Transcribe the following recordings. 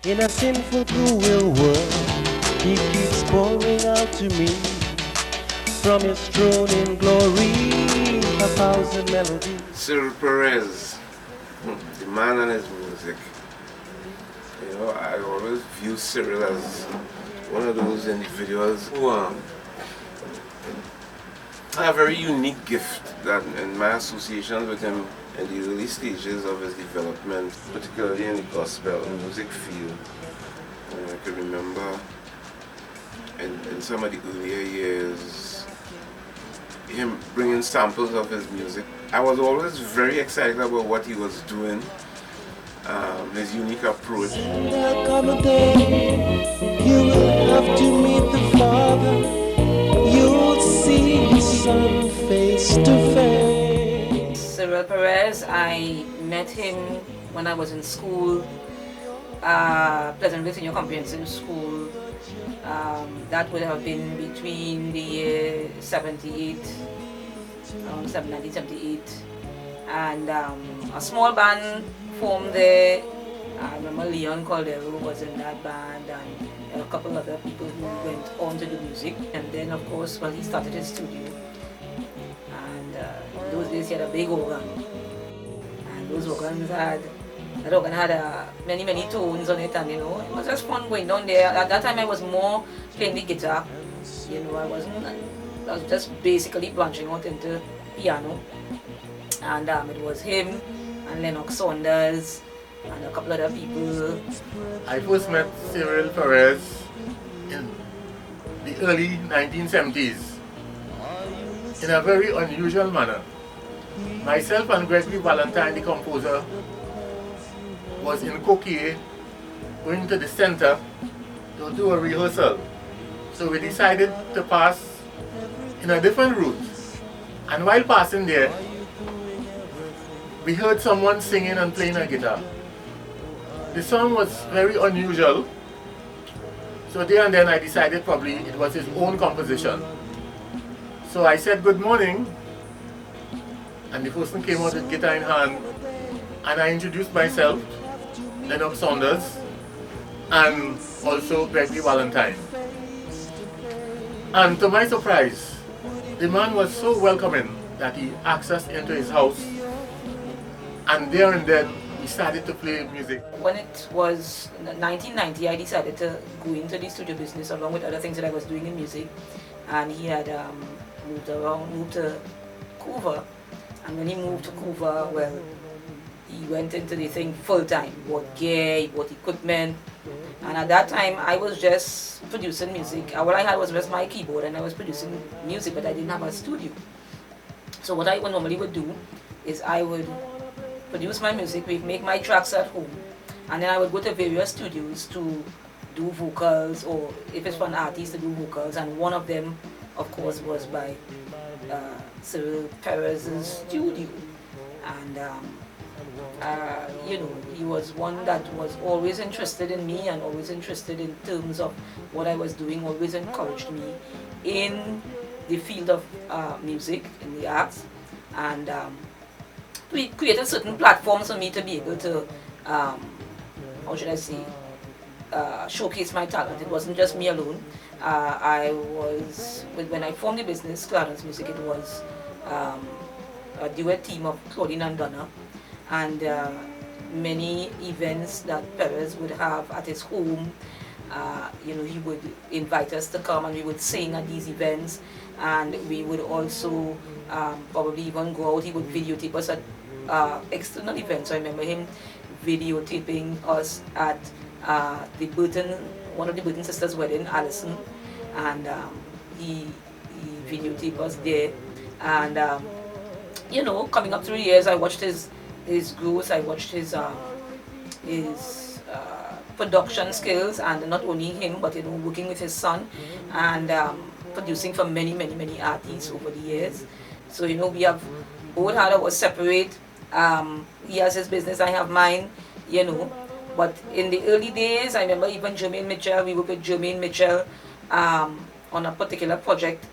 In a sinful, cruel world, he keeps pouring out to me from his throne in glory, a thousand melodies. Cyril Perez, the man and his music. You know, I always view Cyril as one of those individuals who have a very unique gift that in my associations with him in the early stages of his development, particularly in the gospel music field. I can remember in some of the earlier years, him bringing samples of his music. I was always very excited about what he was doing, his unique approach. There'll come a day you will have to meet the Father. You'll see his Son face to face. Cyril Perez, I met him when I was in school, Pleasantville Senior Comprehensive School. That would have been between the year 78, 1978, and a small band formed there. I remember Leon Caldero was in that band, and a couple other people who went on to do music. And then, of course, well, he started his studio. And in those days, he had a big organ. And those organs had many tones on it, and you know, it was just fun going down there. At that time, I was more playing the guitar. You know, I was just basically branching out into piano. And it was him and Lennox Saunders and a couple other people. I first met Cyril Perez in the early 1970s in a very unusual manner. Myself and Gregory Valentine, the composer, was in Coquille going to the center to do a rehearsal. So we decided to pass in a different route. And while passing there, we heard someone singing and playing a guitar. The song was very unusual, so there and then I decided probably it was his own composition. So I said good morning, and the person came out with guitar in hand, and I introduced myself, Lennox Saunders, and also Gregory Valentine. And to my surprise, the man was so welcoming that he asked us into his house, and there and then we started to play music. When it was 1990, I decided to go into the studio business along with other things that I was doing in music. And he had moved to Couva. And when he moved to Couva, well, he went into the thing full time. He bought gear, he bought equipment. And at that time, I was just producing music. All I had was just my keyboard, and I was producing music, but I didn't have a studio. So what I normally would do is I would produce my music, make my tracks at home, and then I would go to various studios to do vocals, or if it's for an artist to do vocals, and one of them, of course, was by Cyril Perez's studio. And you know, he was one that was always interested in me and always interested in terms of what I was doing, always encouraged me in the field of music, in the arts, and we created certain platforms for me to be able to, how should I say, showcase my talent. It wasn't just me alone. When I formed the business, Clarence Music, it was a duet team of Claudine and Donna, and many events that Perez would have at his home. You know, he would invite us to come and we would sing at these events, and we would also probably even go out. He would videotape us at external events. So I remember him videotaping us at one of the Burton sisters' wedding, Allison, and he videotaped us there. And you know, coming up through the years, I watched his growth. I watched his production skills, and not only him, but you know, working with his son and producing for many artists over the years. So you know, we have both had our separate. He has his business, I have mine, you know. But in the early days, I remember even Jermaine Mitchell, we worked with Jermaine Mitchell on a particular project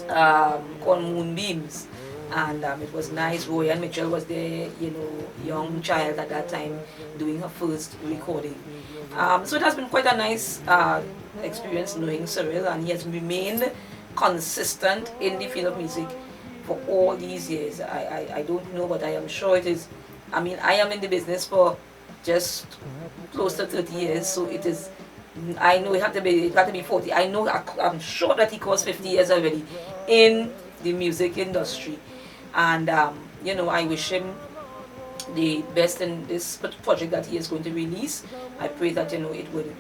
called Moonbeams. and it was nice. Roy and Mitchell was there, you know, young child at that time, doing her first recording. So it has been quite a nice experience knowing Cyril, and he has remained consistent in the field of music for all these years. I don't know, but I am sure it is. I mean, I am in the business for just close to 30 years, so it is. I know it had to be 40. I'm sure that he crossed 50 years already in the music industry, and you know, I wish him the best in this project that he is going to release. I pray that, you know, it would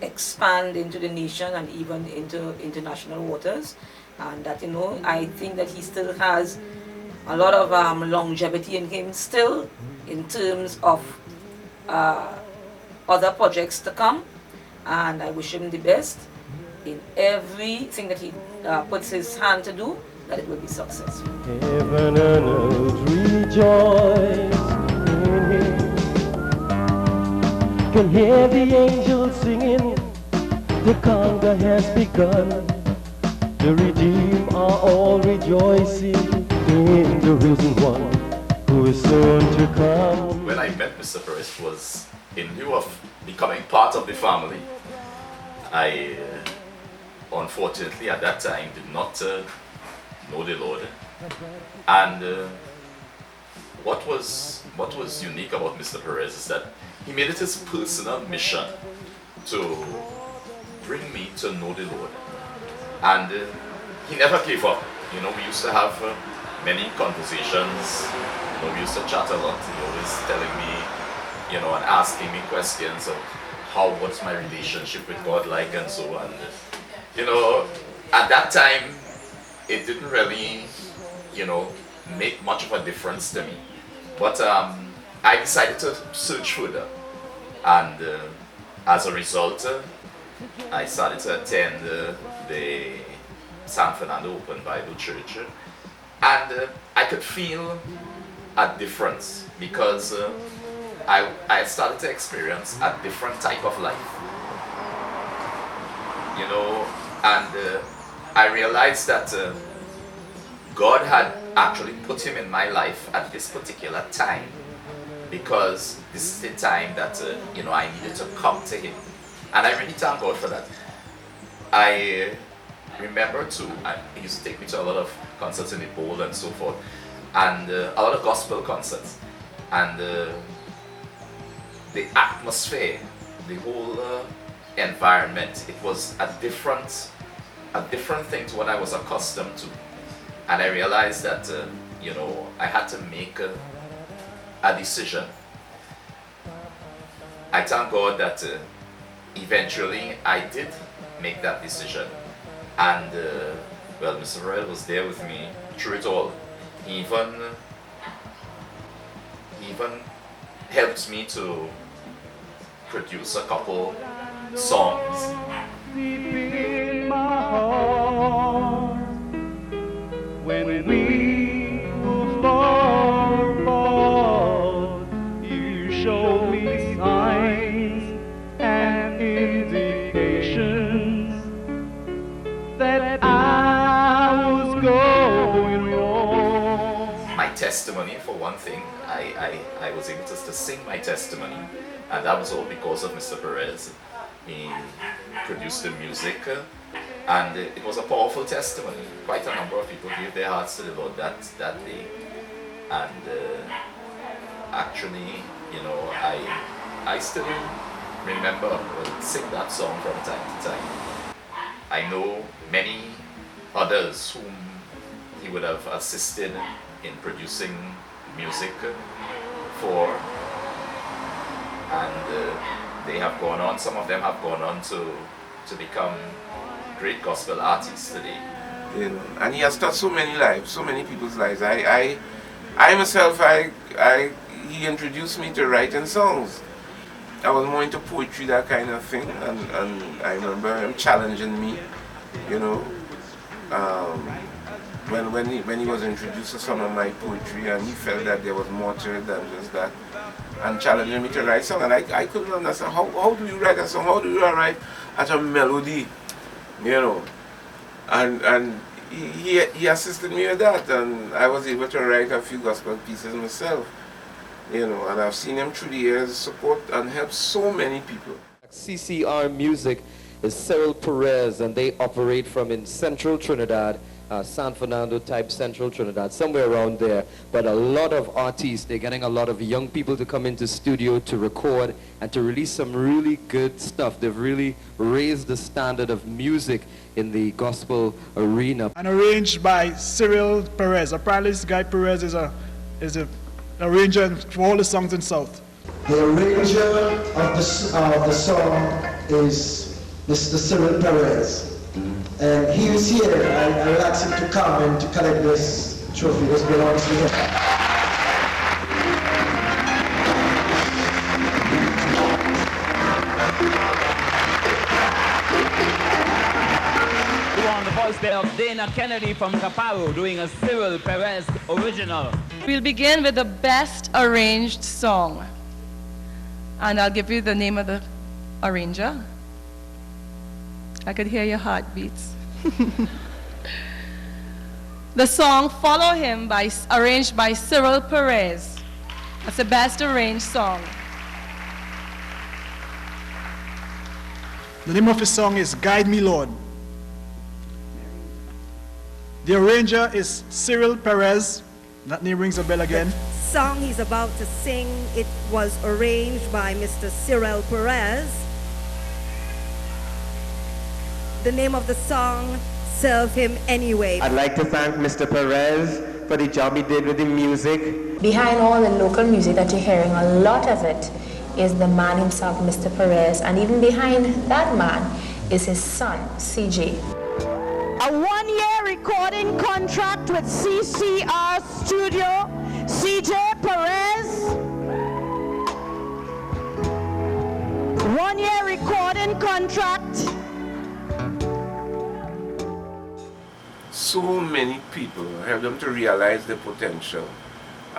expand into the nation and even into international waters, and that, you know, I think that he still has a lot of longevity in him still, in terms of other projects to come, and I wish him the best in everything that he puts his hand to do, that it will be successful. Heaven and earth rejoice in him. Can hear the angels singing, the conga has begun. The redeemed are all rejoicing in the risen one who is soon to come. When I met Mr. Perez, was in lieu of becoming part of the family. I unfortunately at that time did not know the Lord, and what was unique about Mr. Perez is that he made it his personal mission to bring me to know the Lord, and he never gave up. You know, we used to have many conversations. You know, we used to chat a lot. He always telling me, you know, and asking me questions of what's my relationship with God like, and so on. You know, at that time, it didn't really, you know, make much of a difference to me. But I decided to search further, and as a result, I started to attend the San Fernando Open Bible Church, and I could feel a difference because I started to experience a different type of life, you know, and I realized that God had actually put him in my life at this particular time, because this is the time that you know, I needed to come to him, and I really thank God for that. I remember too, he used to take me to a lot of concerts in the bowl and so forth, and a lot of gospel concerts, and the atmosphere, the whole environment, it was a different thing to what I was accustomed to, and I realized that you know, I had to make a decision. I thank God that eventually I did make that decision, and well, Mr. Perez was there with me through it all. He even helped me to produce a couple songs. Deep in my heart, when we were far apart, you showed me signs and indications that I was going wrong. My testimony, for one thing, I was able to sing my testimony, and that was all because of Mr. Perez. He produced the music, and it was a powerful testimony. Quite a number of people gave their hearts to the Lord that day, and actually, you know, I still remember, well, sing that song from time to time. I know many others whom he would have assisted in producing music for, and they have gone on, some of them have gone on to become great gospel artists today. You know, and he has touched so many lives, so many people's lives. I myself, he introduced me to writing songs. I was more into poetry, that kind of thing, and I remember him challenging me, you know, when he was introduced to some of my poetry, and he felt that there was more to it than just that, and challenging me to write songs, and I couldn't understand, how do you write a song, how do you write at a melody, you know, and he assisted me with that, and I was able to write a few gospel pieces myself, you know, and I've seen him through the years support and help so many people. C.C.R. Music is Cyril Perez, and they operate from in central Trinidad, San Fernando type central Trinidad, somewhere around there. But a lot of artists, they're getting a lot of young people to come into studio to record and to release some really good stuff. They've really raised the standard of music in the gospel arena. And arranged by Cyril Perez. Apparently this guy Perez is a arranger for all the songs in South. The arranger of the song is Mr. Cyril Perez. And he is here. I will ask him to come and to collect this trophy. This belongs to him. On the voice there of Dana Kennedy from Caparo doing a Cyril Perez original. We'll begin with the best arranged song. And I'll give you the name of the arranger. I could hear your heartbeats. The song Follow Him, arranged by Cyril Perez. That's the best arranged song. The name of his song is Guide Me, Lord. The arranger is Cyril Perez. That name rings a bell again. The song he's about to sing, it was arranged by Mr. Cyril Perez. The name of the song, Serve Him Anyway. I'd like to thank Mr. Perez for the job he did with the music. Behind all the local music that you're hearing, a lot of it is the man himself, Mr. Perez, and even behind that man is his son, CJ. A one-year recording contract with C.C.R. Studio, CJ Perez. 1 year recording contract. So many people help them to realize their potential,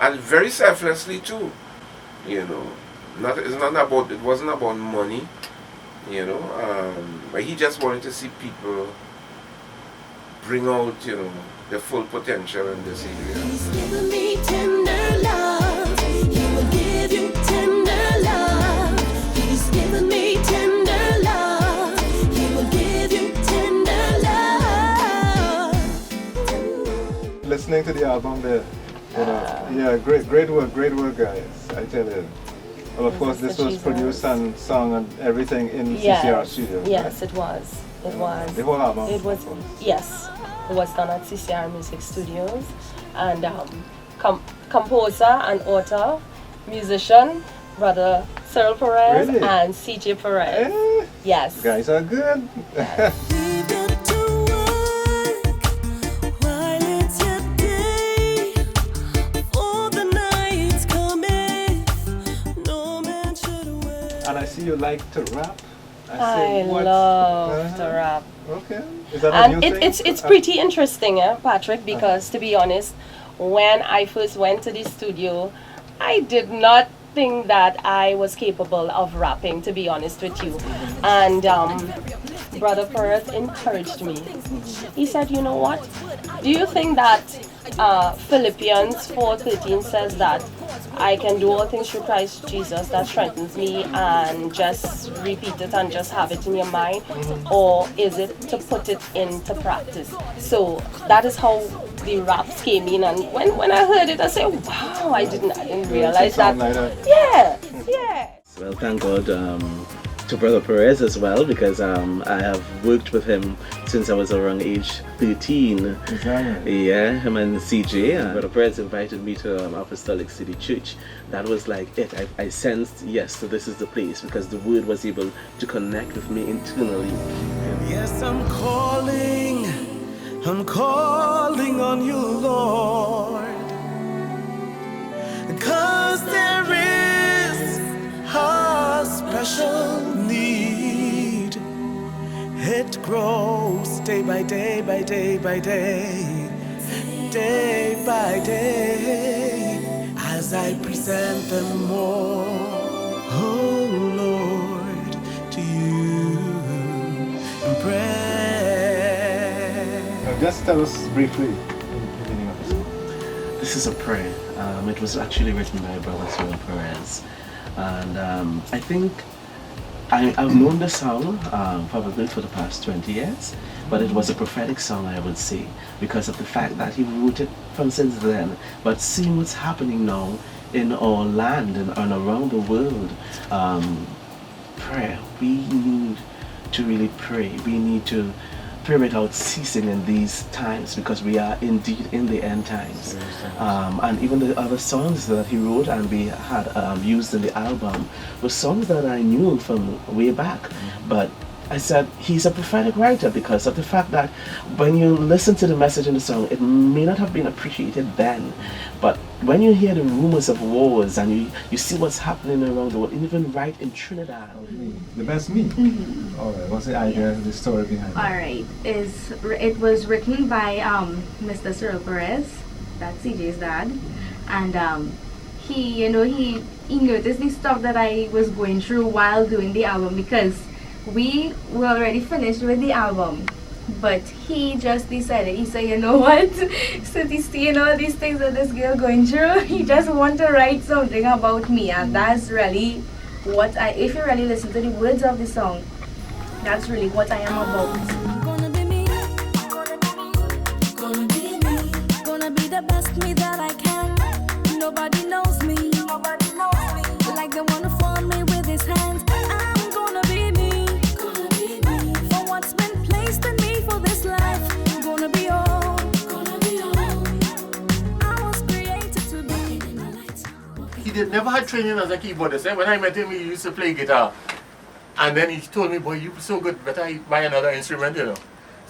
and very selflessly too. You know, it wasn't about money. You know, but he just wanted to see people bring out, you know, their full potential in this area. He's given me tender love. He will give you tender love. He's given me tender love. He will give you tender love. Listening to the album there, you know, yeah, great work, guys. I tell you. Well, of course, this was produced and sung and everything in C.C.R. Studio. Yes, right? It was. It was. The whole album? It was, yes. It was done at C.C.R. Music Studios. And composer and author, musician, brother Cyril Perez Really? and C.J. Perez. Yes. You guys are good. And I see you like to rap. I love to rap. Okay. Is that a new thing? It's pretty interesting, Patrick, because to be honest, when I first went to the studio, I did not think that I was capable of rapping, to be honest with you. And Brother Perez encouraged me. He said, you know what? Do you think that Philippians 4:13 says that I can do all things through Christ Jesus that strengthens me, and just repeat it and just have it in your mind? Or is it to put it into practice? So that is how the raps came in, and when I heard it, I said, wow, I didn't realize that. Yeah. Well, thank God to Brother Perez as well, because I have worked with him since I was around age 13. Yeah, him and CJ. Brother Perez invited me to Apostolic City Church. That was like it. I sensed, yes, so this is the place, because the word was able to connect with me internally. Yes, I'm calling on you, Lord, 'cause there is a special need. It grows day by day by day by day, day by day, as I present them more, oh Lord, to you in prayer. Just tell us briefly the meaning of the song. This is a prayer. It was actually written by Brother Cyril Perez. And I think I've known the song probably for the past 20 years, but it was a prophetic song, I would say, because of the fact that he wrote it from since then. But seeing what's happening now in our land and around the world, prayer, we need to really pray. We need to pray without ceasing in these times, because we are indeed in the end times. And even the other songs that he wrote and we had used in the album were songs that I knew from way back. But I said he's a prophetic writer because of the fact that when you listen to the message in the song, it may not have been appreciated then, but when you hear the rumors of wars and you see what's happening around the world, even right in Trinidad. The best me. All right. What's the idea, the story behind it? All right. It was written by Mr. Cyril Perez, that's CJ's dad, and he noticed the stuff that I was going through while doing the album, because we were already finished with the album, but he just decided, he said, you know what, since he's seeing all these things that this girl going through, he just want to write something about me. And that's really what if you really listen to the words of the song, that's really what I am about. Gonna be me, gonna be the best me that I can. Nobody knows me, like the one who formed me with his hands. I'm gonna be me, for what's been placed in me for this life. Gonna be all, I was created to be. He never had training as a keyboardist. When I met him, he used to play guitar. And then he told me, boy, you're so good, better buy another instrument, you know.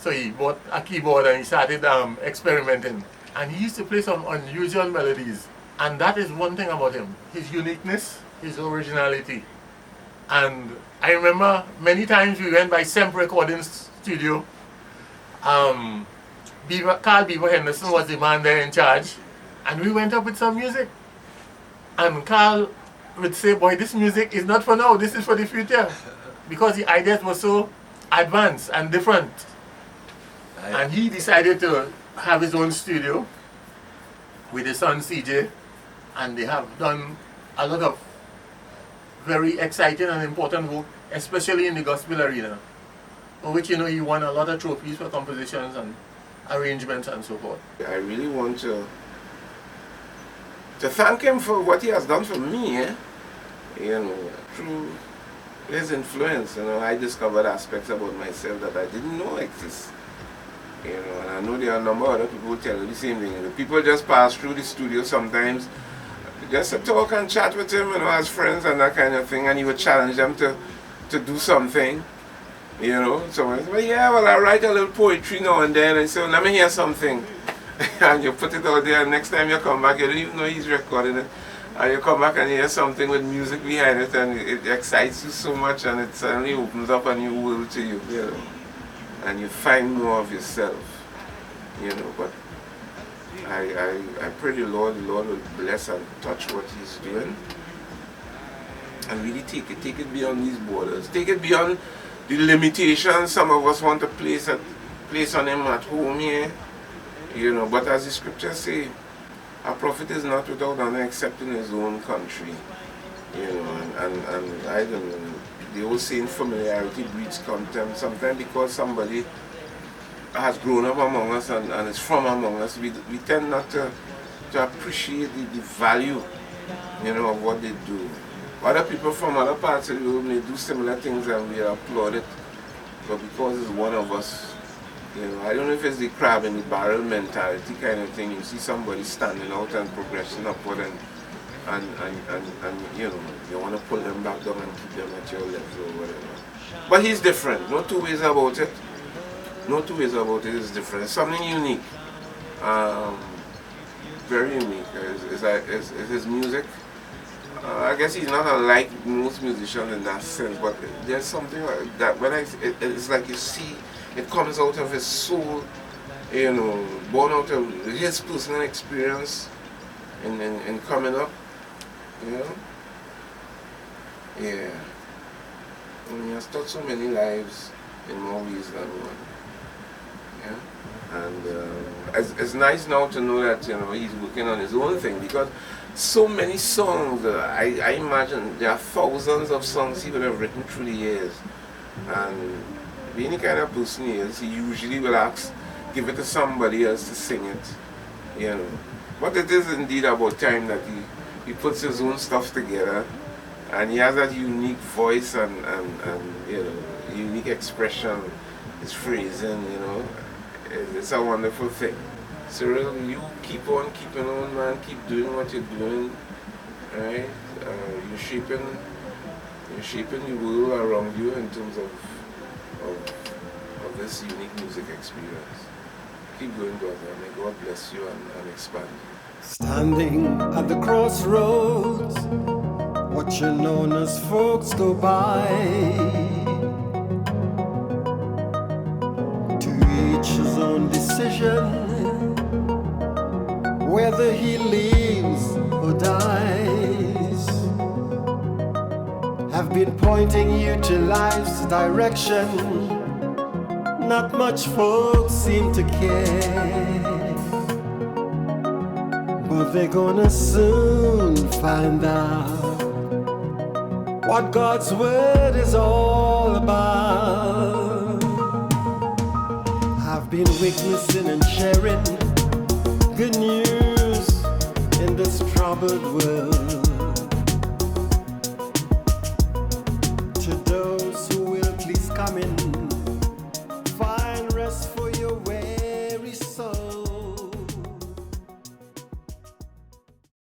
So he bought a keyboard and he started experimenting. And he used to play some unusual melodies. And that is one thing about him, his uniqueness, his originality. And I remember many times we went by Semp Recording Studio. Carl Beaver Henderson was the man there in charge. And we went up with some music. And Carl would say, boy, this music is not for now, this is for the future. Because the ideas were so advanced and different. And he decided to have his own studio with his son CJ. And they have done a lot of very exciting and important work, especially in the gospel arena, for which, he won a lot of trophies for compositions and arrangements and so forth. I really want to thank him for what he has done for me, through his influence. I discovered aspects about myself that I didn't know exist. And I know there are a number of other people who tell you the same thing. People just pass through the studio sometimes just to talk and chat with him, as friends and that kind of thing, and he would challenge them to do something, So I said, well, I write a little poetry now and then, and so let me hear something. And you put it out there, and next time you come back, you don't even know he's recording it. And you come back and you hear something with music behind it, and it excites you so much, and it suddenly opens up a new world to you, And you find more of yourself, But I pray the Lord will bless and touch what he's doing. And really take it beyond these borders. Take it beyond the limitations some of us want to place on him at home here. But as the scriptures say, a prophet is not without honor except in his own country. And I don't know, the old saying, familiarity breeds contempt. Sometimes because somebody has grown up among us and is from among us, we tend not to appreciate the value, of what they do. Other people from other parts of the world may do similar things and we applaud it, but because it's one of us, I don't know if it's the crab in the barrel mentality kind of thing. You see somebody standing out and progressing upward, and you want to pull them back down and keep them at your level or whatever. But he's different. No two ways about it. No two ways about it. It's different. It's something unique. Very unique. Is his music. I guess he's not unlike most musicians in that sense, but there's something like that it's like you see it comes out of his soul, born out of his personal experience in coming up, Yeah. And he has touched so many lives in more ways than one. Yeah? And it's nice now to know that he's working on his own thing, because so many songs, I imagine there are thousands of songs he would have written through the years. And being the kind of person he is, he usually will give it to somebody else to sing it, But it is indeed about time that he puts his own stuff together, and he has that unique voice and unique expression, his phrasing, It's a wonderful thing. Cyril, you keep on keeping on, man. Keep doing what you're doing, right? You're shaping the world around you in terms of this unique music experience. Keep going, brother. May God bless you and expand you. Standing at the crossroads, watching on as folks go by. To each his own decision, whether he lives or dies. Have been pointing you to life's direction. Not much folks seem to care, but they're gonna soon find out what God's word is all about. I've been witnessing and sharing good news in this troubled world.